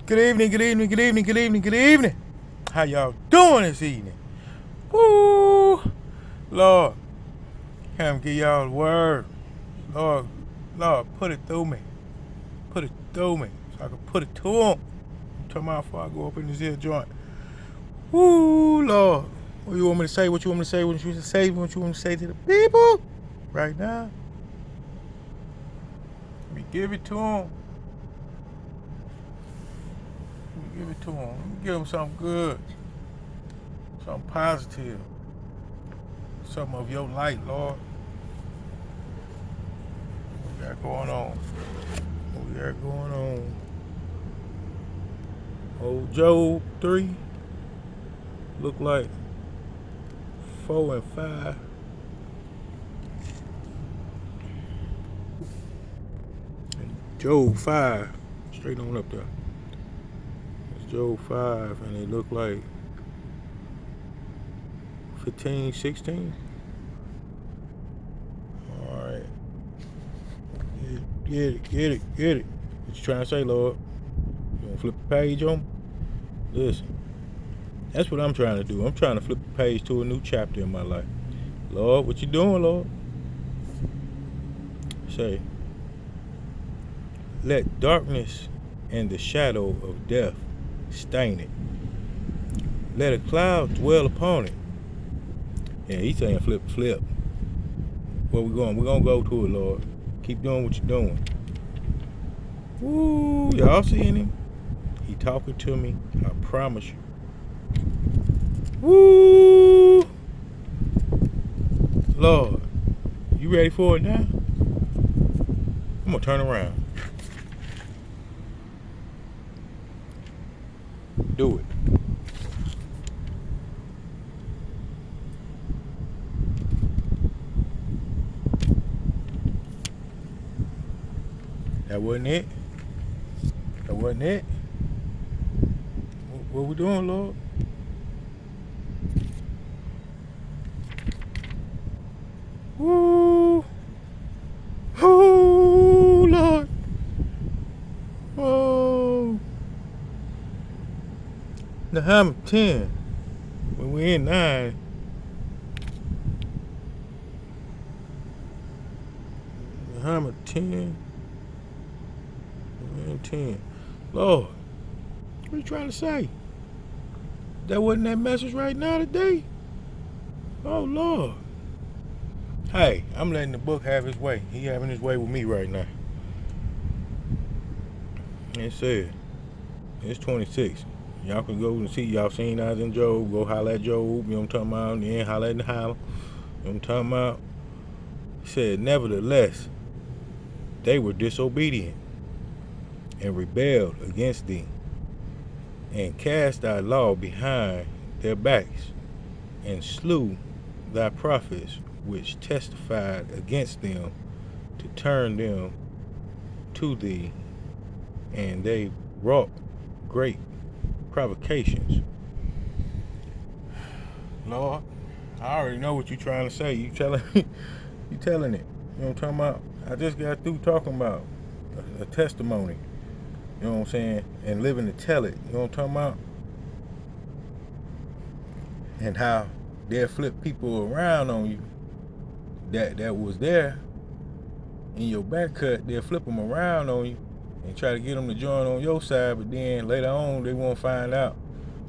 Good evening, good evening, good evening, good evening, good evening. How y'all doing this evening? Woo! Lord, come give y'all the word. Lord, put it through me. Put it through me so I can put it to them. I'm talking about before I go up in this here joint. Woo, Lord. What you want me to say? What you want me to say? What you want me to say? What you want me to say to the people? Right now. Let me give it to them. Let me give it to them. Let me give them something good. Something positive. Something of your light, Lord. What we got going on? What we got going on? Old Job 3 look like 4 and 5. And Job 5, straight on up there. It's Job 5, and it look like 15, 16. Alright. Get it. What you trying to say, Lord? You want to flip the page on? Listen. That's what I'm trying to do. I'm trying to flip the page to a new chapter in my life. Lord, what you doing, Lord? Say, let darkness and the shadow of death stain it. Let a cloud dwell upon it. Yeah, he's saying flip. Where we going? We're going to go to it, Lord. Keep doing what you're doing. Woo, y'all seeing him? He talking to me. I promise you. Woo! Lord, you ready for it now? I'm going to turn around. Do it. That wasn't it. That wasn't it. What we doing, Lord? Woo! Oh, Lord. Oh. The hammer 10. When we in 9. The hammer 10. We're in 10. Lord, what are you trying to say? That wasn't that message right now today? Oh, Lord. Hey, I'm letting the book have his way. He having his way with me right now. It said, it's 26. Y'all can go and see. Y'all seen eyes in Job. Go holler at Job. You know what I'm talking about? Then holler at the holler. You know what I'm talking about? He said, nevertheless, they were disobedient and rebelled against thee, and cast thy law behind their backs, and slew thy prophets which testified against them to turn them to thee, and they wrought great provocations. Lord, I already know what you're trying to say. You telling it. You know what I'm talking about? I just got through talking about a testimony. You know what I'm saying? And living to tell it. You know what I'm talking about? And how they'll flip people around on you that was there in your back cut. They'll flip them around on you and try to get them to join on your side, but then later on they won't find out.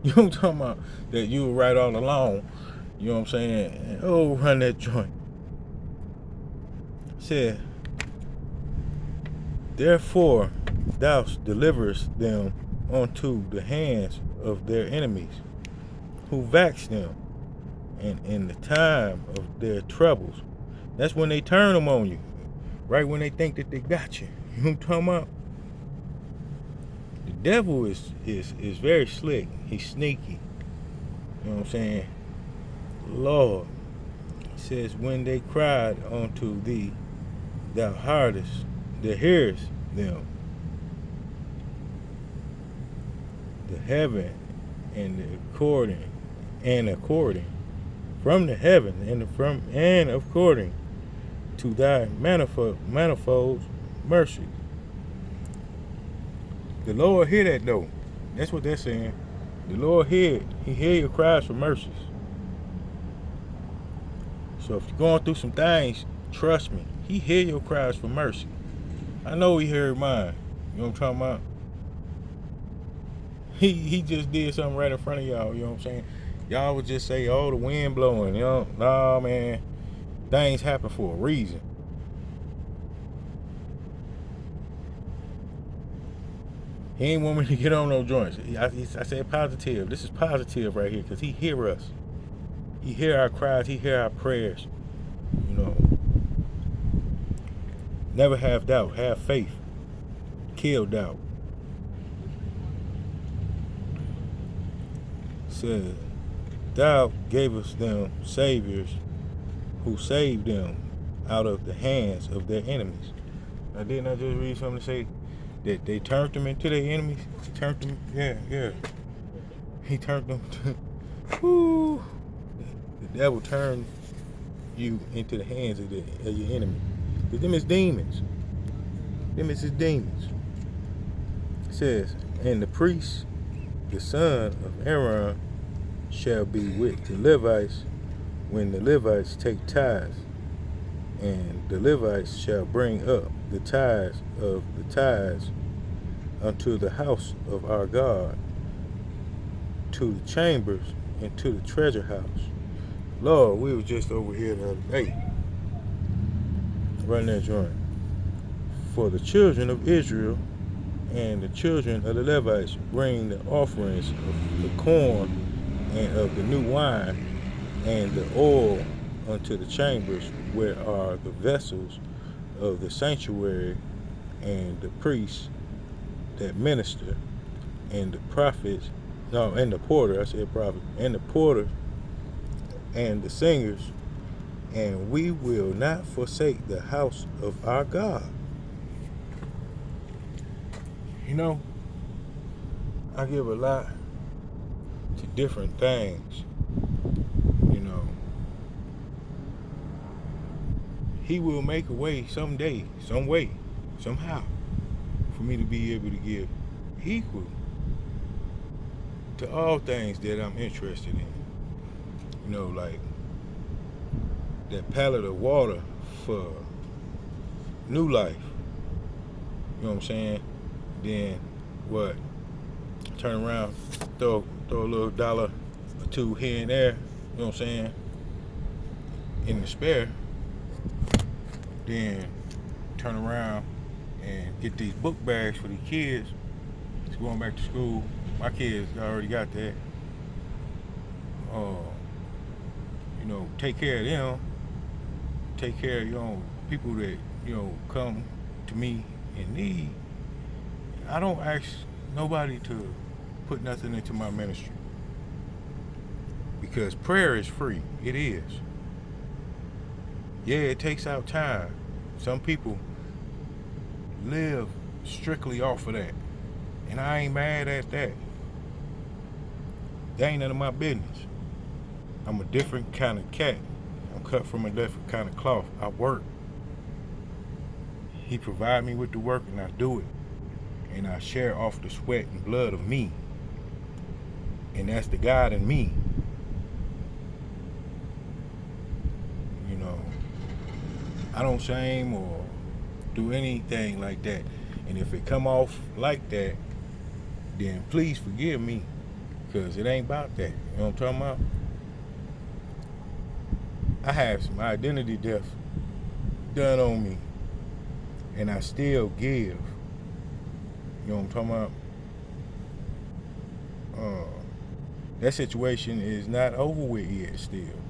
You know what I'm talking about? That you were right all along. You know what I'm saying? And, oh, run that joint. Said, therefore thou deliverest them unto the hands of their enemies, who vex them, and in the time of their troubles. That's when they turn them on you. Right when they think that they got you. You know what I'm talking about? The devil is very slick. He's sneaky. You know what I'm saying? Lord, it says, when they cried unto thee, thou hearest, thou hearest them. The heaven and the according from the heaven and according to thy manifold mercy. The Lord hear that though. That's what they're saying. The Lord He hear your cries for mercies. So if you're going through some things, trust me, He hear your cries for mercy. I know He heard mine. You know what I'm talking about? He just did something right in front of y'all. You know what I'm saying? Y'all would just say, "Oh, the wind blowing." You know, nah, man. Things happen for a reason. He ain't want me to get on no joints. I said positive. This is positive right here, because He hear us. He hear our cries. He hear our prayers. You know, never have doubt. Have faith. Kill doubt. Says, Thou gavest them saviors who saved them out of the hands of their enemies. Now, didn't I just read something to say that they turned them into their enemies? He turned them, yeah. He turned them to, whoo. The devil turned you into the hands of your enemy. Because them is demons. Them is his demons. It says, and the priest, the son of Aaron, shall be with the Levites when the Levites take tithes. And the Levites shall bring up the tithes of the tithes unto the house of our God, to the chambers and to the treasure house. Lord, we was just over here the other day, running that joint. For the children of Israel and the children of the Levites bring the offerings of the corn and of the new wine and the oil unto the chambers where are the vessels of the sanctuary, and the priests that minister, and the prophets, no, and the porter, I said prophet, and the porter, and the singers, and we will not forsake the house of our God. You know, I give a lot to different things. You know, He will make a way someday, some way, somehow, for me to be able to give equal to all things that I'm interested in. You know, like that pallet of water for new life. You know what I'm saying? Then what? Turn around, throw a little dollar or two here and there. You know what I'm saying? In the spare. Then turn around and get these book bags for the kids. It's going back to school. My kids already got that. You know, take care of them. Take care of, you know, people that, you know, come to me in need. I don't ask nobody to put nothing into my ministry, because prayer is free. It is. Yeah, it takes out time. Some people live strictly off of that, and I ain't mad at that. That ain't none of my business. I'm a different kind of cat. I'm cut from a different kind of cloth. I work. He provide me with the work, and I do it. And I share off the sweat and blood of me. And that's the God in me. You know, I don't shame or do anything like that. And if it come off like that, then please forgive me, because it ain't about that. You know what I'm talking about? I have some identity theft done on me, and I still give. You know what I'm talking about? That situation is not over with yet still,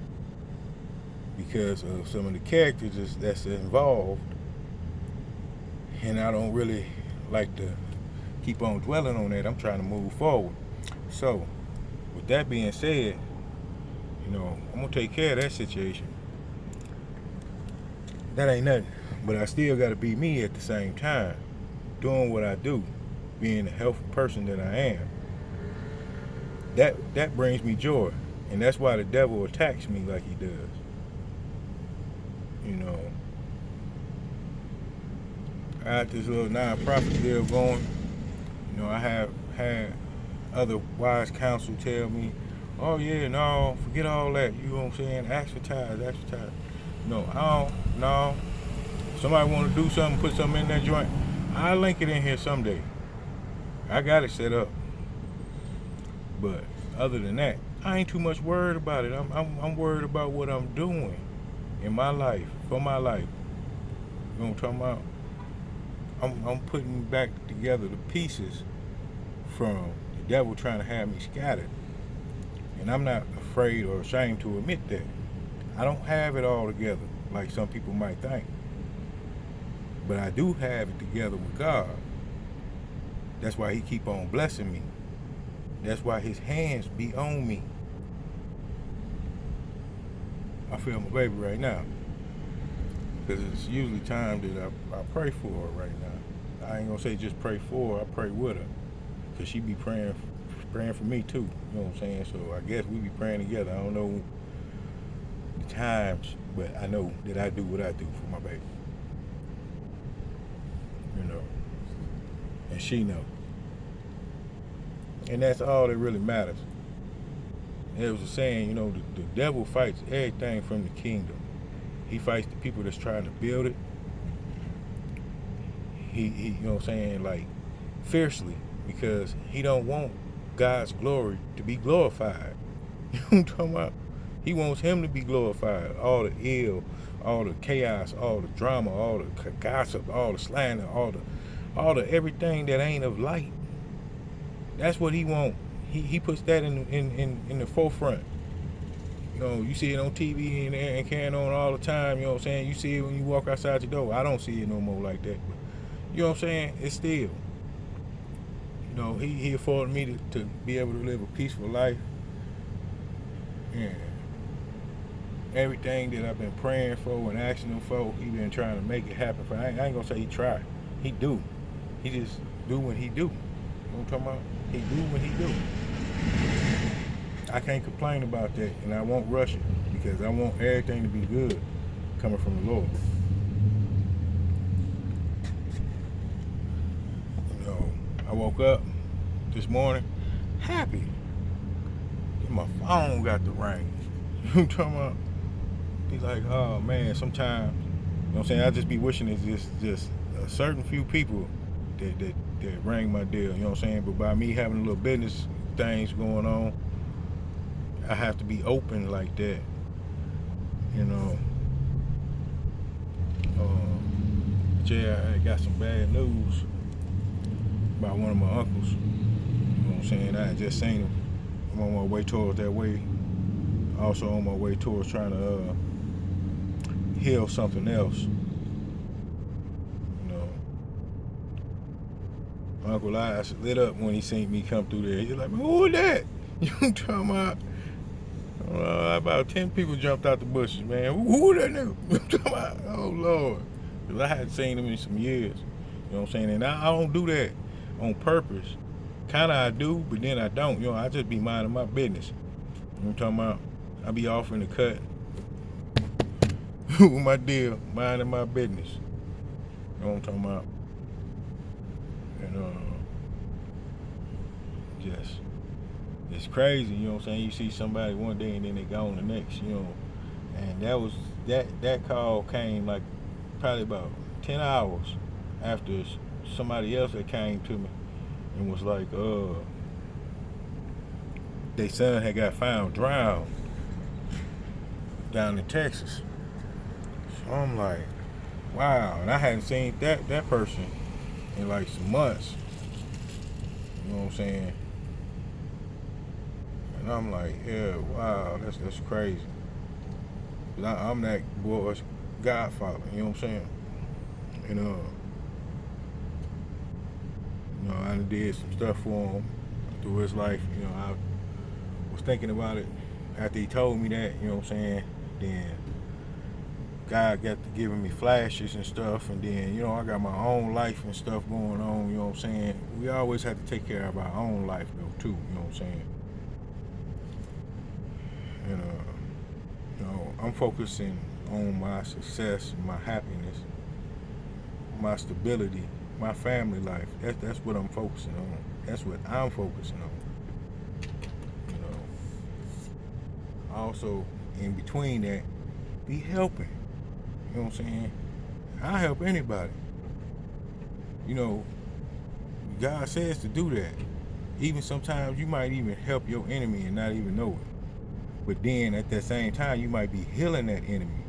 because of some of the characters that's involved, and I don't really like to keep on dwelling on that. I'm trying to move forward. So, with that being said, you know, I'm gonna take care of that situation. That ain't nothing, but I still gotta be me at the same time, doing what I do, being the healthy person that I am. That brings me joy, and that's why the devil attacks me like he does. You know, I got this little non-profit deal going. You know, I have had other wise counsel tell me, oh yeah, no, forget all that. You know what I'm saying? Ask for tithes, ask for tithes. No, I don't. No. Somebody want to do something, put something in that joint. I'll link it in here someday. I got it set up. But other than that, I ain't too much worried about it. I'm worried about what I'm doing in my life, for my life. You know what I'm talking about? I'm putting back together the pieces from the devil trying to have me scattered. And I'm not afraid or ashamed to admit that. I don't have it all together like some people might think. But I do have it together with God. That's why he keep on blessing me. That's why his hands be on me. I feel my baby right now. Because it's usually time that I pray for her right now. I ain't gonna say just pray for her, I pray with her. Because she be praying for me too. You know what I'm saying? So I guess we be praying together. I don't know the times, but I know that I do what I do for my baby. You know. And she know. And that's all that really matters. There was a saying, you know, the devil fights everything from the kingdom. He fights the people that's trying to build it. He you know what I'm saying, like, fiercely, because he don't want God's glory to be glorified. You know what I'm talking about? He wants him to be glorified. All the ill, all the chaos, all the drama, all the gossip, all the slander, all the everything that ain't of light. That's what he wants. He puts that in the forefront. You know, you see it on TV and carrying on all the time, you know what I'm saying? You see it when you walk outside your door. I don't see it no more like that. But, you know what I'm saying? It's still, you know, he afforded me to be able to live a peaceful life. And everything that I've been praying for and asking him for, he been trying to make it happen for. I ain't gonna say he tried. He do. He just do what he do. You know what I'm talking about? He do what he do. I can't complain about that, and I won't rush it, because I want everything to be good coming from the Lord. You know, I woke up this morning happy. My phone got the ring. You know what I'm talking about? Be like, oh man, sometimes, you know what I'm saying, I just be wishing it's just a certain few people that rang my deal, you know what I'm saying? But by me having a little business things going on, I have to be open like that, you know. Yeah, I got some bad news about one of my uncles. You know what I'm saying? I had just seen him. I'm on my way towards that way. Also on my way towards trying to heal something else. You know, my Uncle eyes lit up when he seen me come through there. He's like, who is that? You know what I'm talking about? About 10 people jumped out the bushes, man. Who that nigga? Oh, Lord. Because I hadn't seen him in some years. You know what I'm saying? And I don't do that on purpose. Kind of I do, but then I don't. You know, I just be minding my business. You know what I'm talking about? I be off in the cut with my deal, minding my business. You know what I'm talking about? And, just... it's crazy, you know what I'm saying? You see somebody one day and then they gone the next, you know. And that call came like probably about 10 hours after somebody else that came to me and was like, their son had got found drowned down in Texas. So I'm like, wow. And I hadn't seen that person in like some months. You know what I'm saying? And I'm like, yeah, wow, that's crazy. I'm that boy's godfather, you know what I'm saying? And you know, I did some stuff for him through his life. You know, I was thinking about it after he told me that, you know what I'm saying? Then God got to giving me flashes and stuff, and then, you know, I got my own life and stuff going on, you know what I'm saying? We always have to take care of our own life though too, you know what I'm saying? And you know, I'm focusing on my success, my happiness, my stability, my family life. That's what I'm focusing on. That's what I'm focusing on. also in between that, be helping. You know what I'm saying? I help anybody. You know, God says to do that. Even sometimes you might even help your enemy and not even know it. But then at that same time, you might be healing that enemy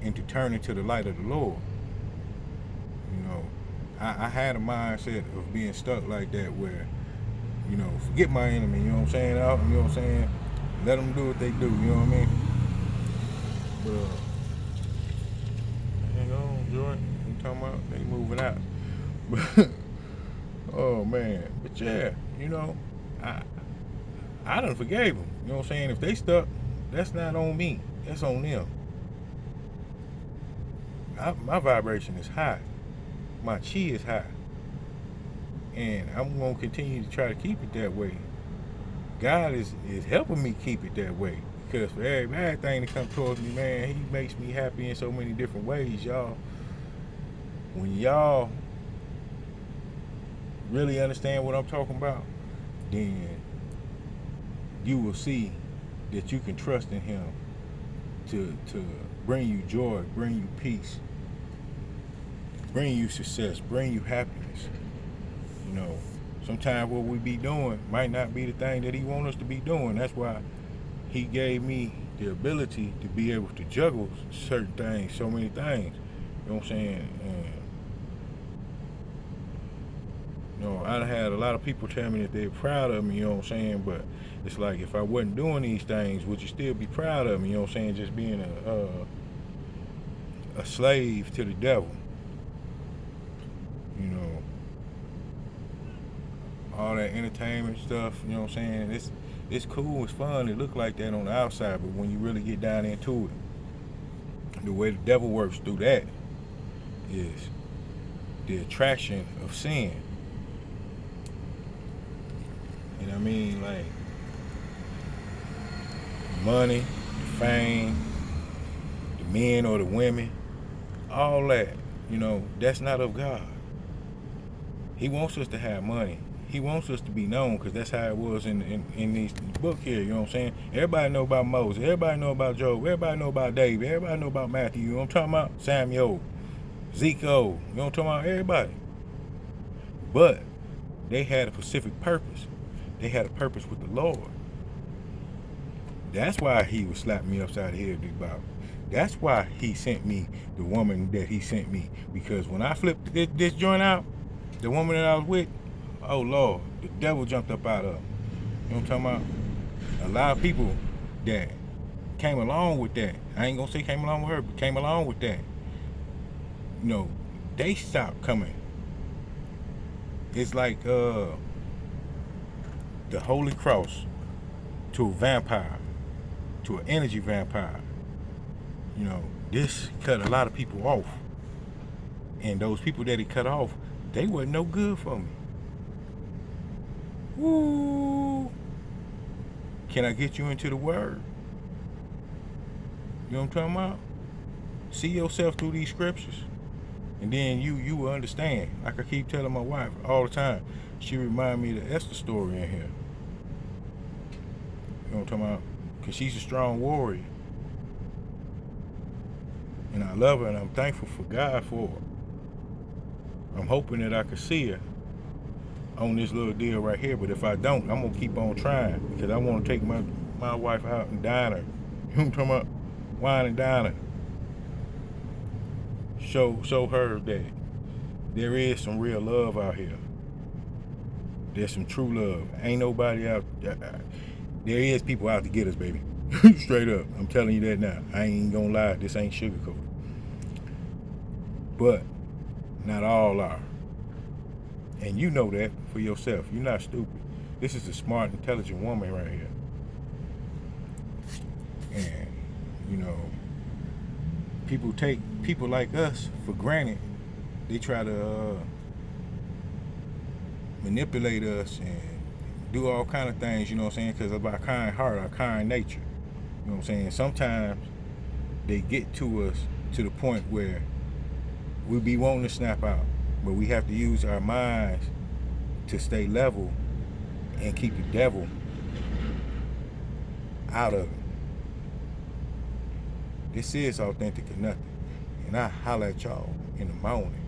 into turning to the light of the Lord. You know, I had a mindset of being stuck like that where, you know, forget my enemy, you know what I'm saying? Out, you know what I'm saying? Let them do what they do, you know what I mean? But, hang on, Jordan. You talking about they moving out. But, oh, man. But, yeah, you know, I done forgave them. You know what I'm saying? If they stuck, that's not on me. That's on them. My vibration is high. My chi is high. And I'm going to continue to try to keep it that way. God is helping me keep it that way. Because for every bad thing that comes towards me, man, he makes me happy in so many different ways, y'all. When y'all really understand what I'm talking about, then you will see that you can trust in him to bring you joy, bring you peace, bring you success, bring you happiness. You know, sometimes what we be doing might not be the thing that he wants us to be doing. That's why he gave me the ability to be able to juggle certain things, so many things. You know what I'm saying? And, you know, I had a lot of people tell me that they're proud of me, you know what I'm saying? But it's like, if I wasn't doing these things, would you still be proud of me? You know what I'm saying? Just being a slave to the devil. You know, all that entertainment stuff, you know what I'm saying? It's cool, it's fun, it look like that on the outside, but when you really get down into it, the way the devil works through that is the attraction of sin. You know what I mean? Like money, the fame, the men or the women, all that, you know, that's not of God. He wants us to have money. He wants us to be known, because that's how it was in this book here, you know what I'm saying? Everybody know about Moses. Everybody know about Job. Everybody know about David. Everybody know about Matthew. You know what I'm talking about? Samuel, Zeke, you know what I'm talking about? Everybody. But they had a specific purpose. They had a purpose with the Lord. That's why he was slapping me upside the head with the Bible. That's why he sent me the woman that he sent me. Because when I flipped this joint out, the woman that I was with, oh Lord, the devil jumped up out of her. You know what I'm talking about? A lot of people that came along with that, I ain't gonna say came along with her, but came along with that, you know, they stopped coming. It's like the Holy Cross to a vampire, to an energy vampire. You know, this cut a lot of people off. And those people that it cut off, they wasn't no good for me. Woo! Can I get you into the word? You know what I'm talking about? See yourself through these scriptures, and then you will understand. Like I keep telling my wife all the time, she remind me of the Esther story in here. You know what I'm talking about? Because she's a strong warrior. And I love her, and I'm thankful for God for her. I'm hoping that I can see her on this little deal right here, but if I don't, I'm going to keep on trying, because I want to take my wife out and dine her. You know what I'm talking about? Wine and dine her. Show her that there is some real love out here. There's some true love. Ain't nobody out there. There is people out to get us, baby. Straight up. I'm telling you that now. I ain't gonna lie. This ain't sugarcoat. But not all are. And you know that for yourself. You're not stupid. This is a smart, intelligent woman right here. And, you know, people take people like us for granted. They try to manipulate us and do all kind of things, you know what I'm saying, because of our kind heart, our kind nature. You know what I'm saying? Sometimes they get to us to the point where we be wanting to snap out, but we have to use our minds to stay level and keep the devil out of it. This is authentic or nothing. And I holler at y'all in the morning.